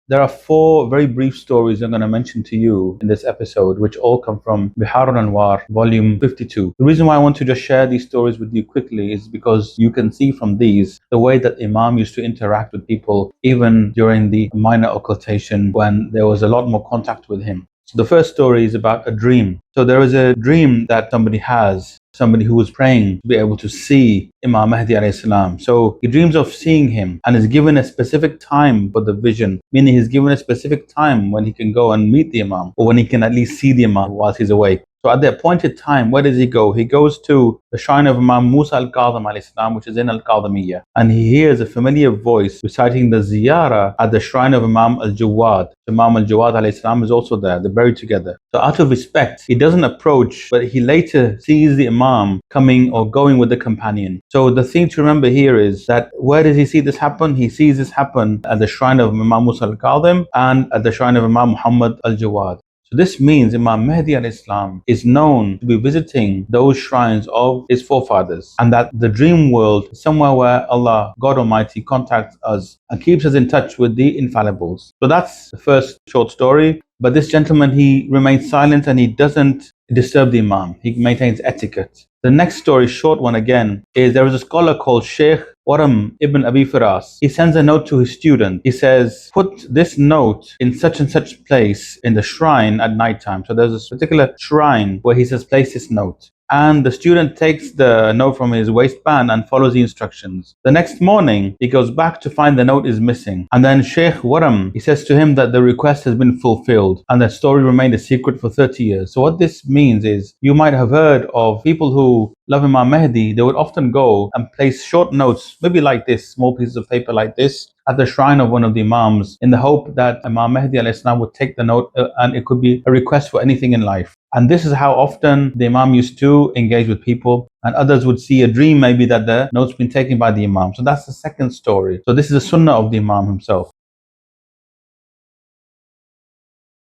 There are four very brief stories I'm going to mention to you in this episode, which all come from Bihār al-Anwār, volume 52. The reason why I want to just share these stories with you quickly is because you can see from these the way that Imam used to interact with people even during the Minor Occultation, when there was a lot more contact with him. So the first story is about a dream. So there is a dream that somebody has, somebody who was praying to be able to see Imam Mahdi alayhi salam. So he dreams of seeing him and is given a specific time for the vision, meaning he's given a specific time when he can go and meet the Imam, or when he can at least see the Imam whilst he's awake. So at the appointed time, where does he go? He goes to the shrine of Imam Musa al-Kadhim alayhi salam, which is in al-Kadhimiyya, and he hears a familiar voice reciting the ziyarah at the shrine of Imam al-Jawad. Imam al-Jawad alayhi salam is also there. They're buried together. So out of respect, he doesn't approach, but he later sees the Imam coming or going with the companion. So the thing to remember here is that where does he see this happen? He sees this happen at the shrine of Imam Musa al-Kadhim and at the shrine of Imam Muhammad al-Jawad. So this means Imam Mahdi al-Islam is known to be visiting those shrines of his forefathers, and that the dream world is somewhere where Allah, God Almighty, contacts us and keeps us in touch with the infallibles. So that's the first short story. But this gentleman, he remains silent and he doesn't disturb the Imam. He maintains etiquette. The next story, short one again, is there is a scholar called Sheikh Waram ibn Abi Firas. He sends a note to his student. He says, put this note in such and such place in the shrine at night time. So there's a particular shrine where he says, place this note. And the student takes the note from his waistband and follows the instructions. The next morning, he goes back to find the note is missing. And then Sheikh Waram, he says to him that the request has been fulfilled and the story remained a secret for 30 years. So what this means is, you might have heard of people who love Imam Mahdi. They would often go and place short notes, maybe like this, small pieces of paper like this, at the shrine of one of the Imams, in the hope that Imam Mahdi al-Islam would take the note and it could be a request for anything in life. And this is how often the Imam used to engage with people, and others would see a dream maybe that the note's been taken by the Imam. So that's the second story. So this is the sunnah of the Imam himself.